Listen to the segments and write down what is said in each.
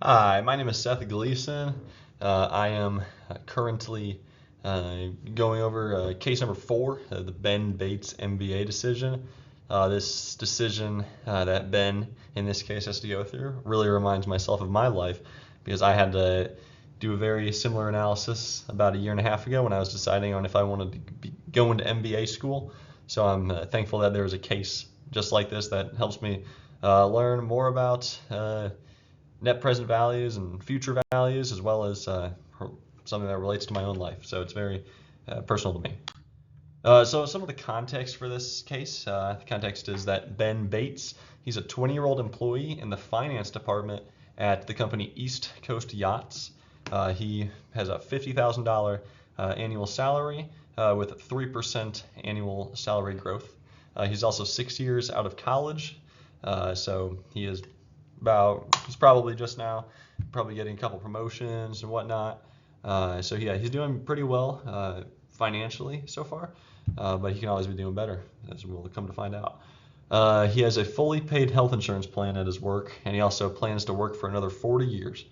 Hi, my name is Seth Gleason. I am currently going over case number 4, the Ben Bates MBA decision. This decision that Ben, in this case, has to go through really reminds myself of my life because I had to do a very similar analysis about a year and a half ago when I was deciding on if I wanted to go into MBA school. So I'm thankful that there was a case just like this that helps me learn more about net present values and future values, as well as something that relates to my own life. So it's very personal to me. So some of the context for this case, the context is that Ben Bates, he's a 20-year-old employee in the finance department at the company East Coast Yachts. He has a $50,000 annual salary with 3% annual salary growth. He's also 6 years out of college, so he's probably just now probably getting a couple promotions and whatnot. So yeah, he's doing pretty well financially so far, but he can always be doing better, as we'll come to find out. He has a fully paid health insurance plan at his work, and he also plans to work for another 40 years.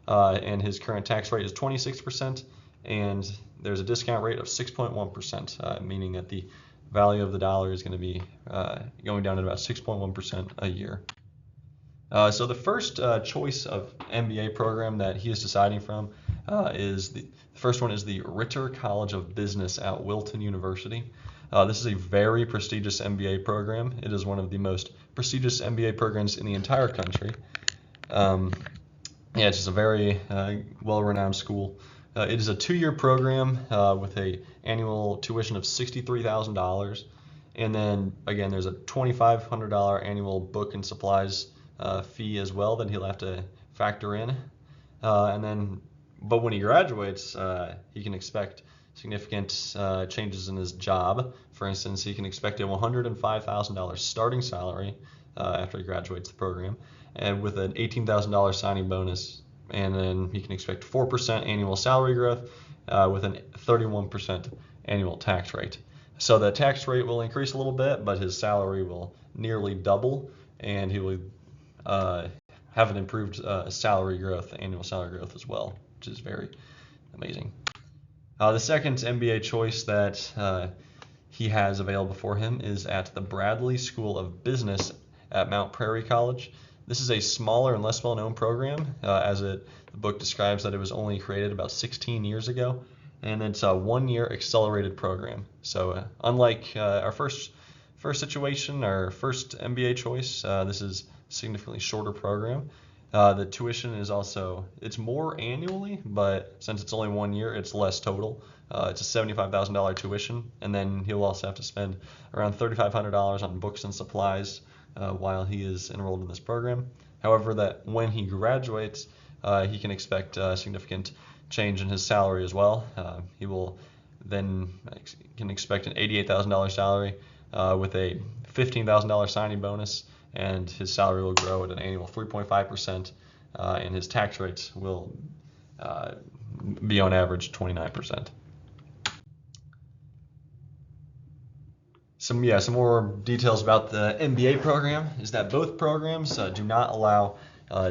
And his current tax rate is 26%, and there's a discount rate of 6.1%, meaning that the value of the dollar is going to be going down at about 6.1% a year. So the first choice of MBA program that he is deciding from is the first one is the Ritter College of Business at Wilton University. This is a very prestigious MBA program. It is one of the most prestigious MBA programs in the entire country. Yeah, it's just a very well-renowned school. It is a 2-year program with an annual tuition of $63,000. And then, again, there's a $2,500 annual book and supplies fee as well that he'll have to factor in. But when he graduates, he can expect significant changes in his job. For instance, he can expect a $105,000 starting salary after he graduates the program, and with an $18,000 signing bonus, and then he can expect 4% annual salary growth with a 31% annual tax rate. So the tax rate will increase a little bit, but his salary will nearly double, and he will have an improved salary growth, annual salary growth as well, which is very amazing. The second MBA choice that he has available for him is at the Bradley School of Business at Mount Prairie College. This is a smaller and less well-known program, the book describes that it was only created about 16 years ago, and it's a 1-year accelerated program. So unlike our first situation, our first MBA choice, this is a significantly shorter program. The tuition is it's more annually, but since it's only 1 year, it's less total. It's a $75,000 tuition, and then he'll also have to spend around $3,500 on books and supplies while he is enrolled in this program. However, that when he graduates, he can expect a significant change in his salary as well. He will then can expect an $88,000 salary with a $15,000 signing bonus, and his salary will grow at an annual 3.5%, and his tax rates will be on average 29%. Some more details about the MBA program is that both programs do not allow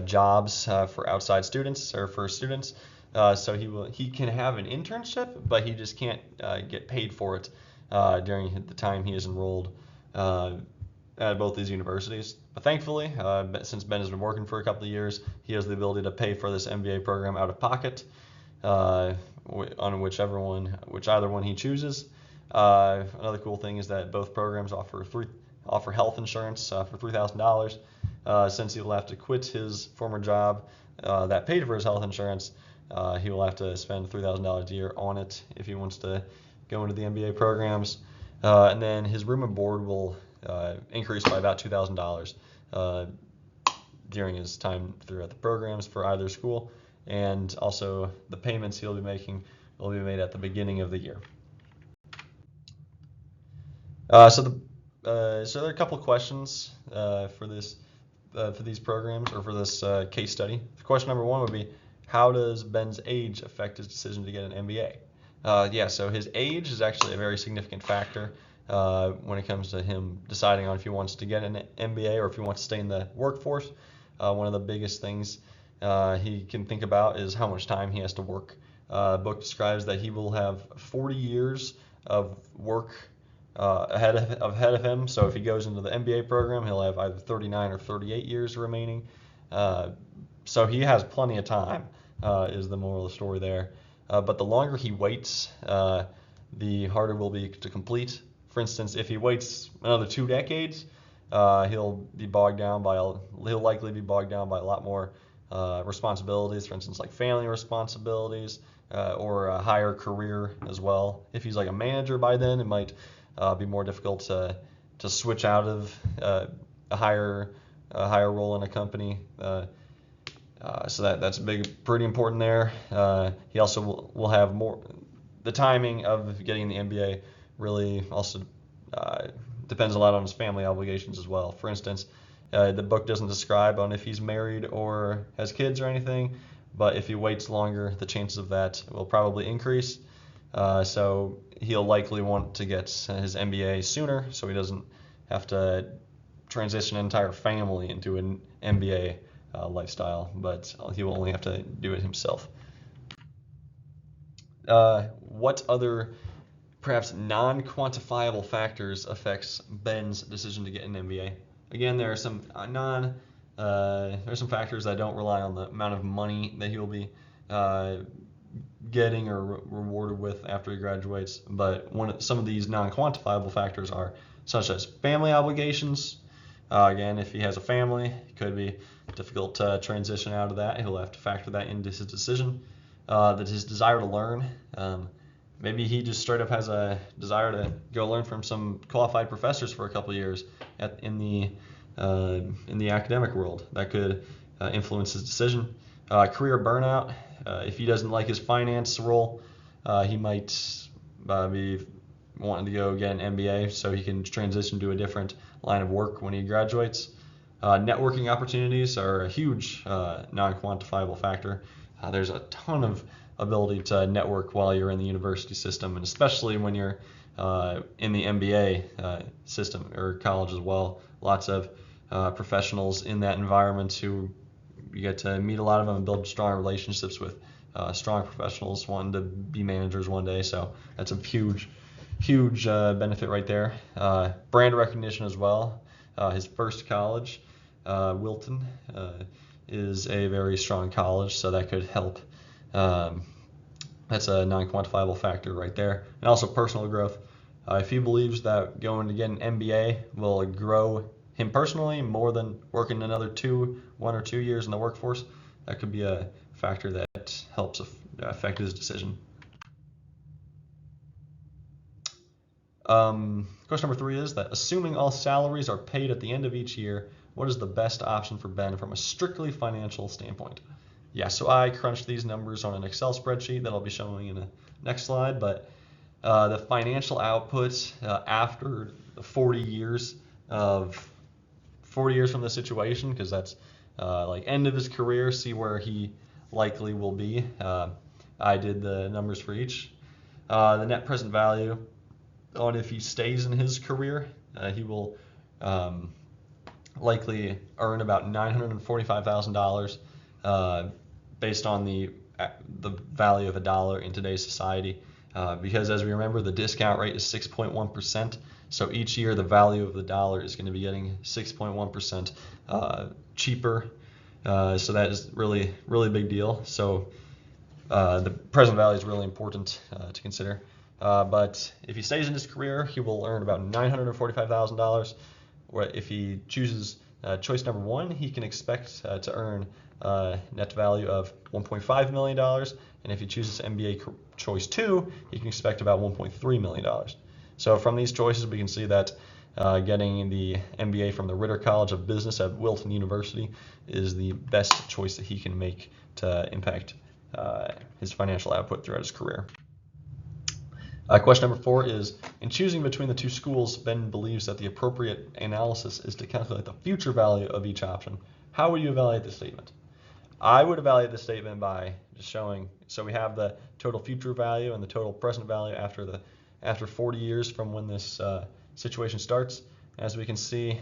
jobs for outside students or for students. So he can have an internship, but he just can't get paid for it during the time he is enrolled at both these universities. But thankfully, since Ben has been working for a couple of years, he has the ability to pay for this MBA program out of pocket on whichever one he chooses. Another cool thing is that both programs offer health insurance for $3,000. Since he will have to quit his former job that paid for his health insurance, he will have to spend $3,000 a year on it if he wants to go into the MBA programs. And then his room and board will increase by about $2,000 during his time throughout the programs for either school, and also the payments he'll be making will be made at the beginning of the year. So there are a couple of questions for these programs, or for this case study. Question number 1 would be, how does Ben's age affect his decision to get an MBA? So his age is actually a very significant factor when it comes to him deciding on if he wants to get an MBA or if he wants to stay in the workforce. One of the biggest things he can think about is how much time he has to work. The book describes that he will have 40 years of work ahead of him. So if he goes into the MBA program, he'll have either 39 or 38 years remaining. So he has plenty of time, is the moral of the story there. But the longer he waits, the harder it will be to complete. For instance, if he waits another 2 decades, he'll likely be bogged down by a lot more responsibilities, for instance, like family responsibilities, or a higher career as well. If he's like a manager by then, it might be more difficult to switch out of a higher role in a company. So that's pretty important there. He also will have more. The timing of getting the MBA really also depends a lot on his family obligations as well. For instance, the book doesn't describe on if he's married or has kids or anything, but if he waits longer, the chances of that will probably increase. So he'll likely want to get his MBA sooner, so he doesn't have to transition an entire family into an MBA lifestyle, but he will only have to do it himself. What other perhaps non-quantifiable factors affects Ben's decision to get an MBA? Again, there are some factors that don't rely on the amount of money that he will be getting or rewarded with after he graduates, but some of these non-quantifiable factors are such as family obligations. Again, if he has a family, it could be difficult to transition out of that. He'll have to factor that into his decision. That his desire to learn. Maybe he just straight up has a desire to go learn from some qualified professors for a couple of years in the academic world. That could influence his decision. Career burnout. If he doesn't like his finance role, he might be wanting to go get an MBA so he can transition to a different line of work when he graduates. Networking opportunities are a huge non-quantifiable factor. There's a ton of ability to network while you're in the university system, and especially when you're in the MBA system or college as well. Lots of professionals in that environment who you get to meet a lot of them and build strong relationships with strong professionals wanting to be managers one day. So that's a huge benefit right there. Brand recognition as well. His first college, Wilton, is a very strong college, so that could help. That's a non-quantifiable factor right there. And also personal growth. If he believes that going to get an MBA will grow him personally more than working another 1 or 2 years in the workforce, that could be a factor that helps affect his decision. Question number 3 is that assuming all salaries are paid at the end of each year, what is the best option for Ben from a strictly financial standpoint? Yeah, so I crunched these numbers on an Excel spreadsheet that I'll be showing in the next slide, but the financial output after the 40 years from the situation, because that's like end of his career, see where he likely will be. I did the numbers for each. The net present value on if he stays in his career, he will likely earn about $945,000 based on the value of a dollar in today's society. Because as we remember, the discount rate is 6.1%. So each year the value of the dollar is going to be getting 6.1% cheaper. So that is really big deal. So the present value is really important to consider. But if he stays in his career, he will earn about $945,000. Or if he chooses choice number 1, he can expect to earn net value of $1.5 million. And if he chooses MBA choice 2, he can expect about $1.3 million. So from these choices, we can see that getting the MBA from the Ritter College of Business at Wilton University is the best choice that he can make to impact his financial output throughout his career. Question number 4 is, in choosing between the 2 schools, Ben believes that the appropriate analysis is to calculate the future value of each option. How would you evaluate this statement? I would evaluate this statement by just showing, so we have the total future value and the total present value after 40 years from when this situation starts. As we can see,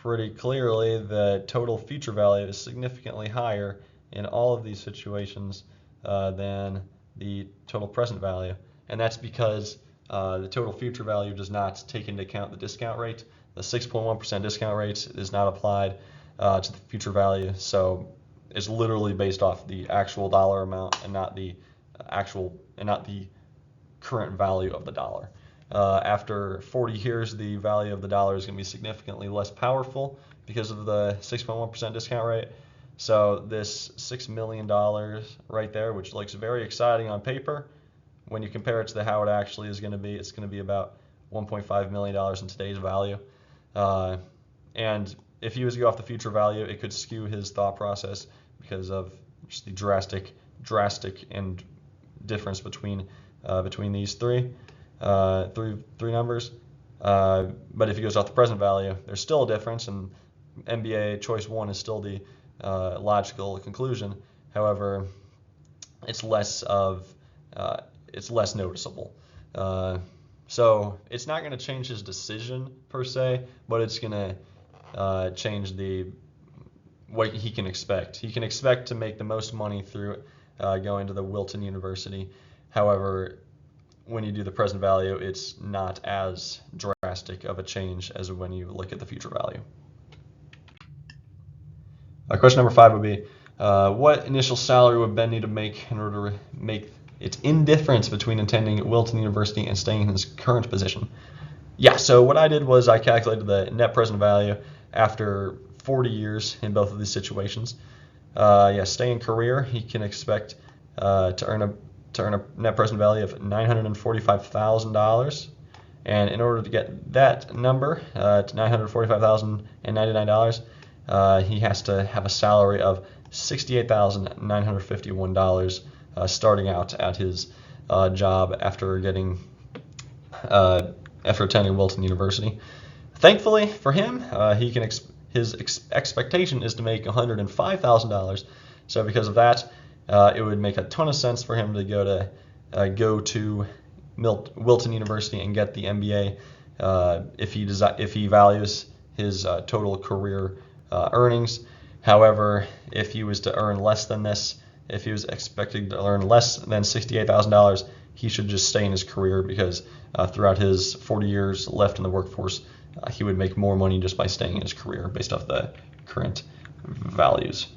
pretty clearly the total future value is significantly higher in all of these situations than the total present value. And that's because the total future value does not take into account the discount rate. The 6.1% discount rate is not applied to the future value, so it's literally based off the actual dollar amount and not the current value of the dollar. After 40 years, the value of the dollar is going to be significantly less powerful because of the 6.1% discount rate. So this $6 million right there, which looks very exciting on paper, when you compare it to how it actually is going to be, it's going to be about $1.5 million in today's value. And if he was to go off the future value, it could skew his thought process because of just the drastic and difference between these three numbers. But if he goes off the present value, there's still a difference, and MBA choice 1 is still the logical conclusion. However, it's less noticeable. So it's not going to change his decision per se, but it's going to change what he can expect. He can expect to make the most money through going to the Wilton University. However, when you do the present value, it's not as drastic of a change as when you look at the future value. Question number 5 would be, what initial salary would Ben need to make in order to make its indifference between attending Wilton University and staying in his current position? Yeah, so what I did was I calculated the net present value after 40 years in both of these situations. Stay in career, he can expect to earn a net present value of $945,000. And in order to get that number to $945,099, he has to have a salary of $68,951 starting out at his job after attending Wilton University. Thankfully for him, his expectation is to make $105,000. So because of that, it would make a ton of sense for him to go to Wilton University and get the MBA if he values his total career earnings. However, if he was to earn less than this, if he was expecting to earn less than $68,000, he should just stay in his career because throughout his 40 years left in the workforce, he would make more money just by staying in his career based off the current values.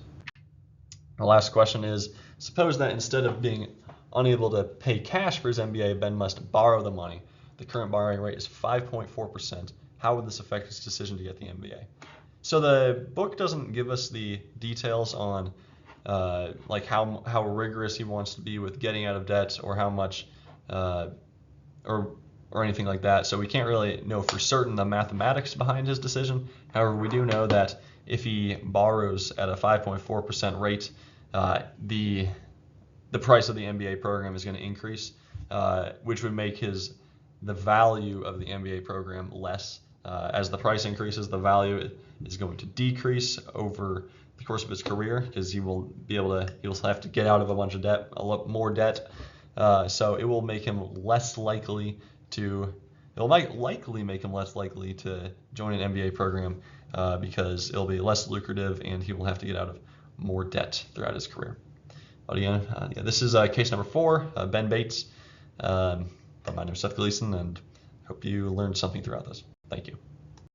The last question is, suppose that instead of being unable to pay cash for his MBA, Ben must borrow the money. The current borrowing rate is 5.4%. How would this affect his decision to get the MBA? So the book doesn't give us the details on like how rigorous he wants to be with getting out of debt or how much or anything like that. So we can't really know for certain the mathematics behind his decision. However, we do know that if he borrows at a 5.4% rate, the price of the MBA program is going to increase, which would make the value of the MBA program less. As the price increases, the value is going to decrease over the course of his career because he'll have to get out of a bunch of debt, a lot more debt. So it will make him less likely to. It might likely make him less likely to join an MBA program because it'll be less lucrative and he will have to get out of more debt throughout his career. But again, this is case number 4, Ben Bates. But my name is Seth Gleason, and hope you learned something throughout this. Thank you.